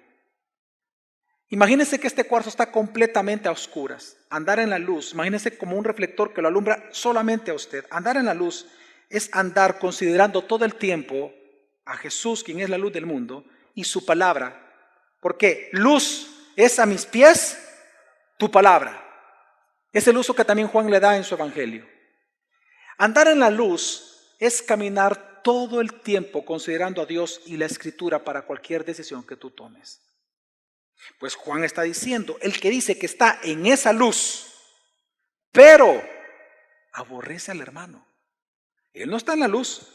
Imagínense que este cuarto está completamente a oscuras. Andar en la luz, imagínense como un reflector que lo alumbra solamente a usted. Andar en la luz es andar considerando todo el tiempo a Jesús, quien es la luz del mundo, y su palabra. Porque luz es a mis pies tu palabra. Es el uso que también Juan le da en su evangelio. Andar en la luz es caminar todo el tiempo considerando a Dios y la Escritura para cualquier decisión que tú tomes. Pues Juan está diciendo, el que dice que está en esa luz, pero aborrece al hermano. Él no está en la luz,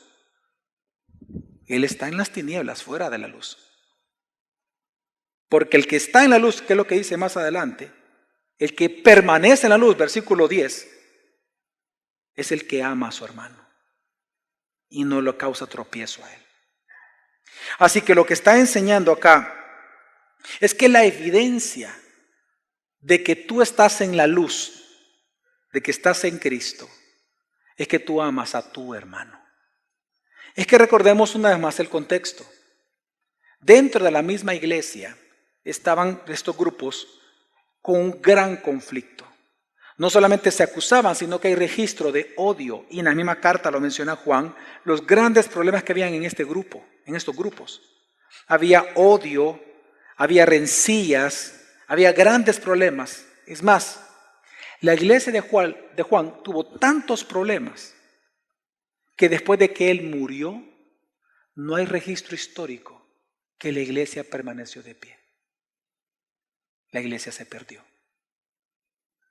él está en las tinieblas, fuera de la luz. Porque el que está en la luz, que es lo que dice más adelante, el que permanece en la luz, versículo 10, es el que ama a su hermano y no lo causa tropiezo a él. Así que lo que está enseñando acá es que la evidencia de que tú estás en la luz, de que estás en Cristo, es que tú amas a tu hermano. Es que recordemos una vez más el contexto. Dentro de la misma iglesia estaban estos grupos con un gran conflicto. No solamente se acusaban, sino que hay registro de odio. Y en la misma carta lo menciona Juan, los grandes problemas que habían en estos grupos. Había odio, había rencillas, había grandes problemas. Es más, la iglesia de Juan tuvo tantos problemas que después de que él murió, no hay registro histórico que la iglesia permaneció de pie. La iglesia se perdió.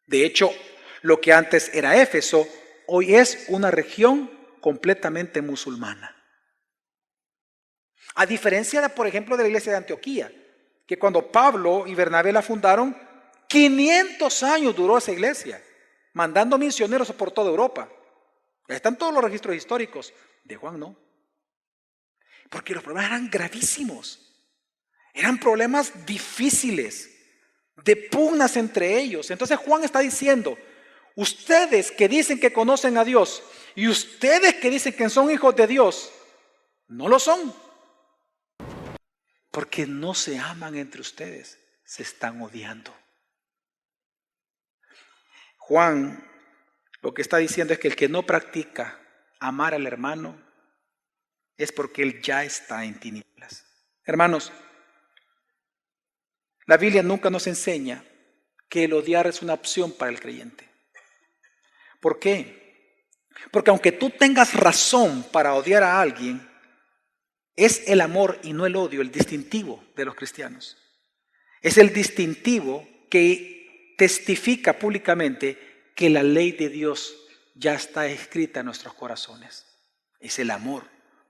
De hecho, lo que antes era Éfeso, hoy es una región completamente musulmana. A diferencia, por ejemplo, de la iglesia de Antioquía, que cuando Pablo y Bernabé la fundaron, 500 años duró esa iglesia, mandando misioneros por toda Europa. Están todos los registros históricos. De Juan no. Porque los problemas eran gravísimos. Eran problemas difíciles, de pugnas entre ellos. Entonces Juan está diciendo, ustedes que dicen que conocen a Dios y ustedes que dicen que son hijos de Dios, no lo son. Porque no se aman entre ustedes, se están odiando. Juan lo que está diciendo es que el que no practica amar al hermano es porque él ya está en tinieblas. Hermanos, La Biblia nunca nos enseña que el odiar es una opción para el creyente. ¿Por qué? Porque aunque tú tengas razón para odiar a alguien, es el amor y no el odio el distintivo de los cristianos. Es el distintivo que testifica públicamente que la ley de Dios ya está escrita en nuestros corazones. Es el amor,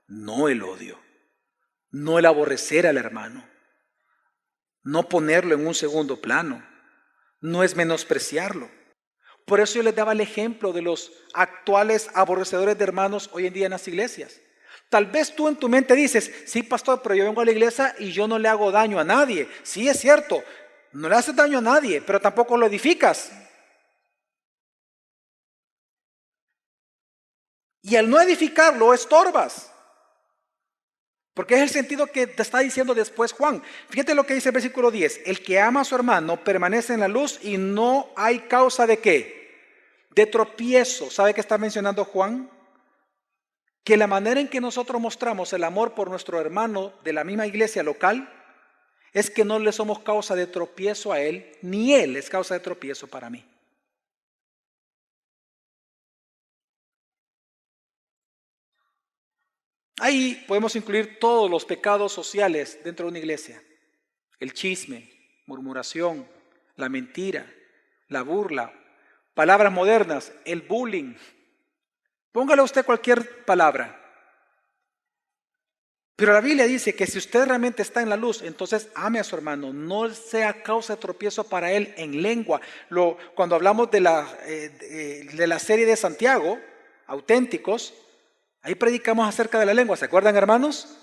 no el odio, no el aborrecer al hermano, no ponerlo en un segundo plano, no es menospreciarlo. Por eso yo les daba el ejemplo de los actuales aborrecedores de hermanos hoy en día en las iglesias. Tal vez tú en tu mente dices, sí, pastor, pero yo vengo a la iglesia y yo no le hago daño a nadie. Sí, es cierto, no le haces daño a nadie, pero tampoco lo edificas. Y al no edificarlo, estorbas. Porque es el sentido que te está diciendo después Juan. Fíjate lo que dice el versículo 10. El que ama a su hermano permanece en la luz y no hay causa de ¿qué? De tropiezo. ¿Sabe qué está mencionando Juan? Que la manera en que nosotros mostramos el amor por nuestro hermano de la misma iglesia local es que no le somos causa de tropiezo a él, ni él es causa de tropiezo para mí. Ahí podemos incluir todos los pecados sociales dentro de una iglesia. El chisme, murmuración, la mentira, la burla, palabras modernas, el bullying. Póngale usted cualquier palabra. Pero la Biblia dice que si usted realmente está en la luz, entonces ame a su hermano, no sea causa de tropiezo para él en lengua. Cuando hablamos de la serie de Santiago, auténticos, ahí predicamos acerca de la lengua. ¿Se acuerdan, hermanos?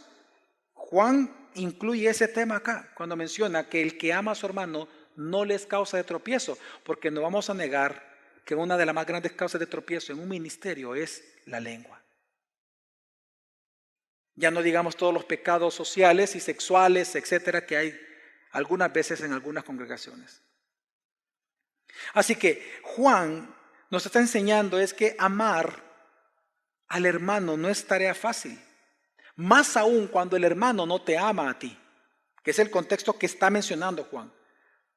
Juan incluye ese tema acá, cuando menciona que el que ama a su hermano no les causa de tropiezo, porque no vamos a negar que una de las más grandes causas de tropiezo en un ministerio es la lengua. Ya no digamos todos los pecados sociales y sexuales, etcétera, que hay algunas veces en algunas congregaciones. Así que Juan nos está enseñando es que amar al hermano no es tarea fácil. Más aún cuando el hermano no te ama a ti, que es el contexto que está mencionando Juan.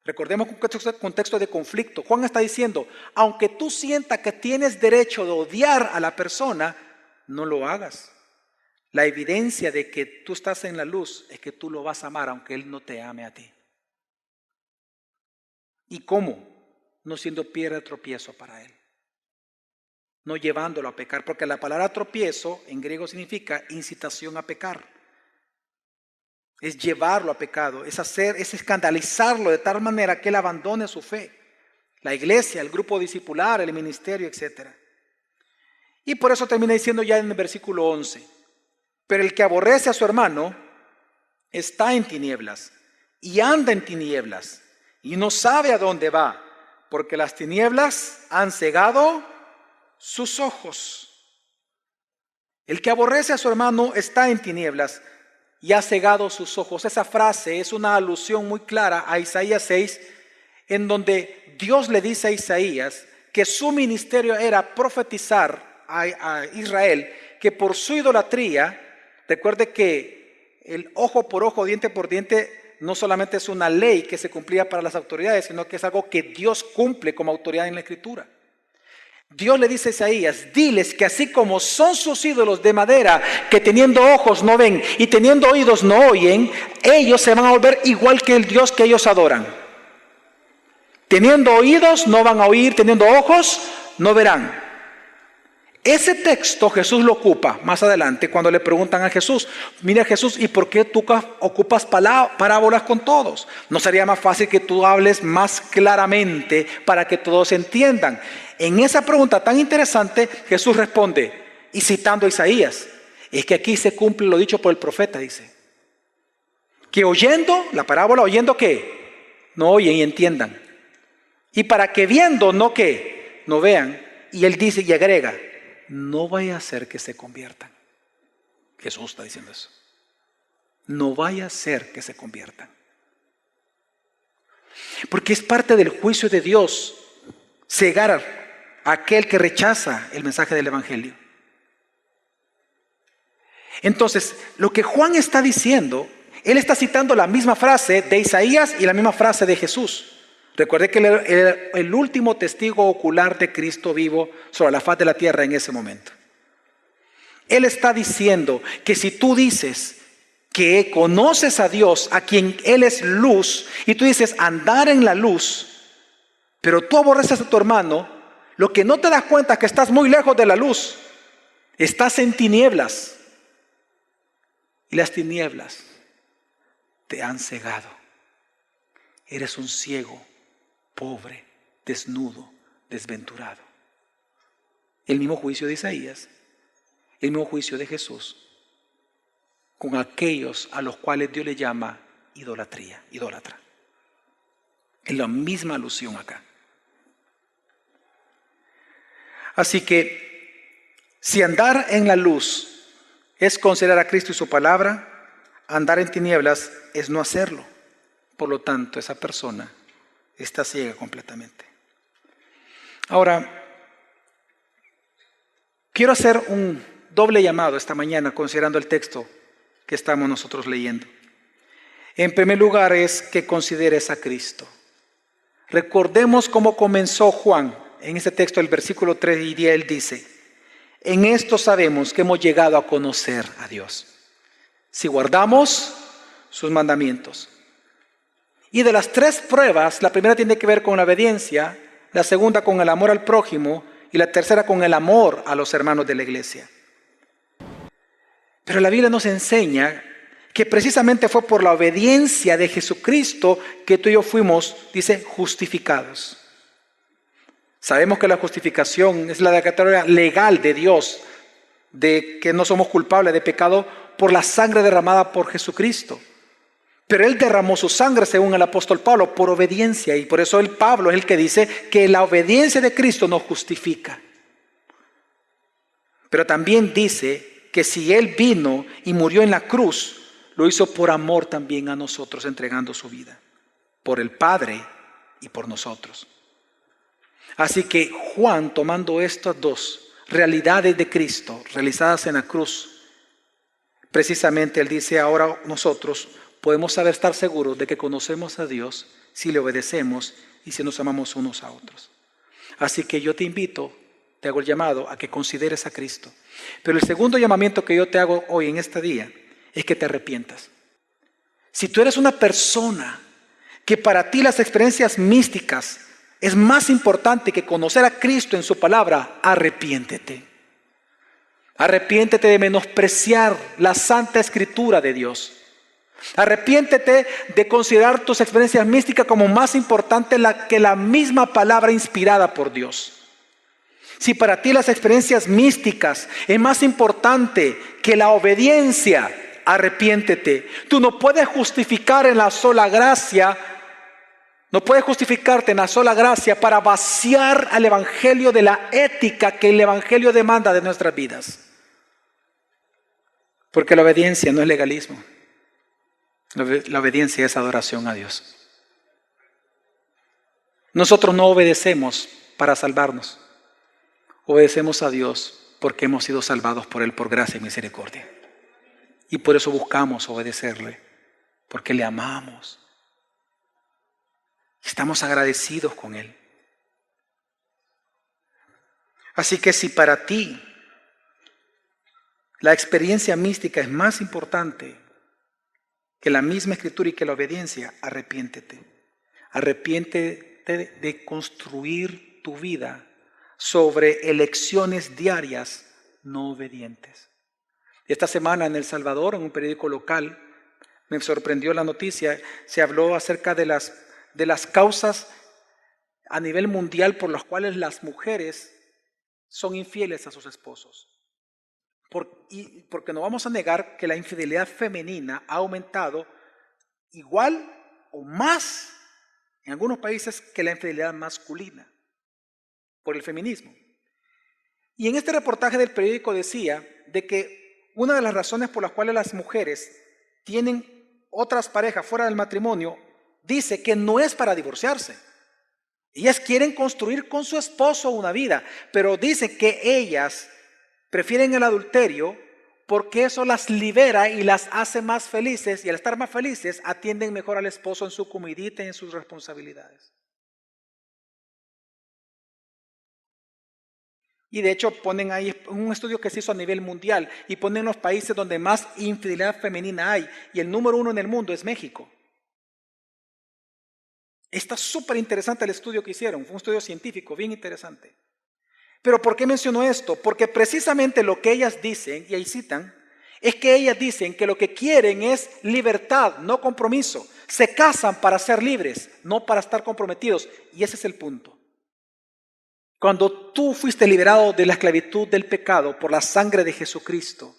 Recordemos un contexto de conflicto. Juan está diciendo, aunque tú sientas que tienes derecho de odiar a la persona, no lo hagas. La evidencia de que tú estás en la luz es que tú lo vas a amar aunque él no te ame a ti. ¿Y cómo? No siendo piedra de tropiezo para él. No llevándolo a pecar, porque la palabra tropiezo en griego significa incitación a pecar. Es llevarlo a pecado, es escandalizarlo de tal manera que él abandone su fe. La iglesia, el grupo discipular, el ministerio, etc. Y por eso termina diciendo ya en el versículo 11. Pero el que aborrece a su hermano está en tinieblas y anda en tinieblas y no sabe a dónde va, porque las tinieblas han cegado sus ojos. El que aborrece a su hermano está en tinieblas y ha cegado sus ojos. Esa frase es una alusión muy clara a Isaías 6, en donde Dios le dice a Isaías que su ministerio era profetizar a Israel que por su idolatría, recuerde que el ojo por ojo, diente por diente, no solamente es una ley que se cumplía para las autoridades, sino que es algo que Dios cumple como autoridad en la Escritura. Dios le dice a Isaías, diles que así como son sus ídolos de madera, que teniendo ojos no ven y teniendo oídos no oyen, ellos se van a volver igual que el Dios que ellos adoran. Teniendo oídos no van a oír, teniendo ojos no verán. Ese texto Jesús lo ocupa más adelante cuando le preguntan a Jesús, mira Jesús, ¿y por qué tú ocupas parábolas con todos? ¿No sería más fácil que tú hables más claramente para que todos entiendan? En esa pregunta tan interesante Jesús responde, y citando a Isaías, es que aquí se cumple lo dicho por el profeta, dice, que oyendo, la parábola, oyendo ¿qué? No oyen y entiendan. Y para que viendo, no ¿qué? No vean. Y él dice y agrega, no vaya a ser que se conviertan. Jesús está diciendo eso. No vaya a ser que se conviertan. Porque es parte del juicio de Dios cegar a aquel que rechaza el mensaje del Evangelio. Entonces, lo que Juan está diciendo Él está citando la misma frase de Isaías y la misma frase de Jesús. Recuerde que él era el último testigo ocular de Cristo vivo sobre la faz de la tierra en ese momento. Él está diciendo que si tú dices que conoces a Dios, a quien Él es luz, y tú dices andar en la luz, pero tú aborreces a tu hermano, lo que no te das cuenta es que estás muy lejos de la luz. Estás en tinieblas. Y las tinieblas te han cegado. Eres un ciego, pobre, desnudo, desventurado. El mismo juicio de Isaías, el mismo juicio de Jesús, con aquellos a los cuales Dios le llama idolatría, idólatra. Es la misma alusión acá. Así que, si andar en la luz es considerar a Cristo y su palabra, andar en tinieblas es no hacerlo. Por lo tanto, esa persona está ciega completamente. Ahora, quiero hacer un doble llamado esta mañana considerando el texto que estamos nosotros leyendo. En primer lugar es que consideres a Cristo. Recordemos cómo comenzó Juan. En ese texto, el versículo 3 y 10, él dice: en esto sabemos que hemos llegado a conocer a Dios, si guardamos sus mandamientos. Y de las tres pruebas, la primera tiene que ver con la obediencia, la segunda con el amor al prójimo y la tercera con el amor a los hermanos de la iglesia. Pero la Biblia nos enseña que precisamente fue por la obediencia de Jesucristo que tú y yo fuimos, dice, justificados. Sabemos que la justificación es la declaratoria legal de Dios, de que no somos culpables de pecado por la sangre derramada por Jesucristo. Pero Él derramó su sangre, según el apóstol Pablo, por obediencia. Y por eso Pablo es el que dice que la obediencia de Cristo nos justifica. Pero también dice que si Él vino y murió en la cruz, lo hizo por amor también a nosotros, entregando su vida. Por el Padre y por nosotros. Así que Juan, tomando estas dos realidades de Cristo realizadas en la cruz, precisamente él dice: ahora nosotros podemos estar seguros de que conocemos a Dios si le obedecemos y si nos amamos unos a otros. Así que yo te invito, te hago el llamado a que consideres a Cristo. Pero el segundo llamamiento que yo te hago hoy en este día es que te arrepientas. Si tú eres una persona que para ti las experiencias místicas es más importante que conocer a Cristo en su palabra, arrepiéntete. Arrepiéntete de menospreciar la Santa Escritura de Dios. Arrepiéntete de considerar tus experiencias místicas como más importante que la misma palabra inspirada por Dios. Si para ti las experiencias místicas es más importante que la obediencia, arrepiéntete. Tú no puedes justificar en la sola gracia. No puedes justificarte en la sola gracia para vaciar al Evangelio de la ética que el Evangelio demanda de nuestras vidas. Porque la obediencia no es legalismo. La obediencia es adoración a Dios. Nosotros no obedecemos para salvarnos. Obedecemos a Dios porque hemos sido salvados por Él por gracia y misericordia. Y por eso buscamos obedecerle, porque le amamos. Estamos agradecidos con Él. Así que si para ti la experiencia mística es más importante que la misma Escritura y que la obediencia, arrepiéntete. Arrepiéntete de construir tu vida sobre elecciones diarias no obedientes. Esta semana en El Salvador, en un periódico local, me sorprendió la noticia. Se habló acerca de las causas a nivel mundial por las cuales las mujeres son infieles a sus esposos. Porque no vamos a negar que la infidelidad femenina ha aumentado igual o más en algunos países que la infidelidad masculina por el feminismo. Y en este reportaje del periódico decía de que una de las razones por las cuales las mujeres tienen otras parejas fuera del matrimonio, dice que no es para divorciarse. Ellas quieren construir con su esposo una vida, pero dice que ellas prefieren el adulterio porque eso las libera y las hace más felices, y al estar más felices atienden mejor al esposo en su comidita y en sus responsabilidades. Y de hecho ponen ahí un estudio que se hizo a nivel mundial y ponen los países donde más infidelidad femenina hay, y el número 1 en el mundo es México. Está súper interesante el estudio que hicieron, fue un estudio científico bien interesante. Pero ¿por qué menciono esto? Porque precisamente lo que ellas dicen, y ahí citan, es que ellas dicen que lo que quieren es libertad, no compromiso. Se casan para ser libres, no para estar comprometidos. Y ese es el punto. Cuando tú fuiste liberado de la esclavitud del pecado por la sangre de Jesucristo,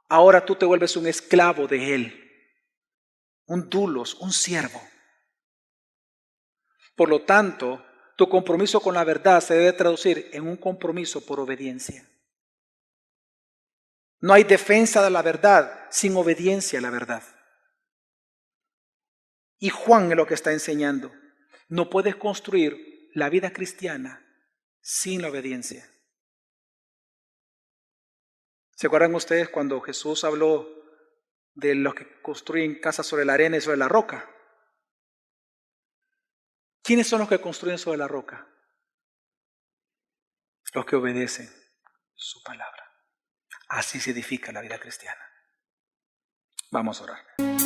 ahora tú te vuelves un esclavo de Él, un dulos, un siervo. Por lo tanto, tu compromiso con la verdad se debe traducir en un compromiso por obediencia. No hay defensa de la verdad sin obediencia a la verdad. Y Juan es lo que está enseñando. No puedes construir la vida cristiana sin la obediencia. ¿Se acuerdan ustedes cuando Jesús habló de los que construyen casas sobre la arena y sobre la roca? ¿Quiénes son los que construyen sobre la roca? Los que obedecen su palabra. Así se edifica la vida cristiana. Vamos a orar.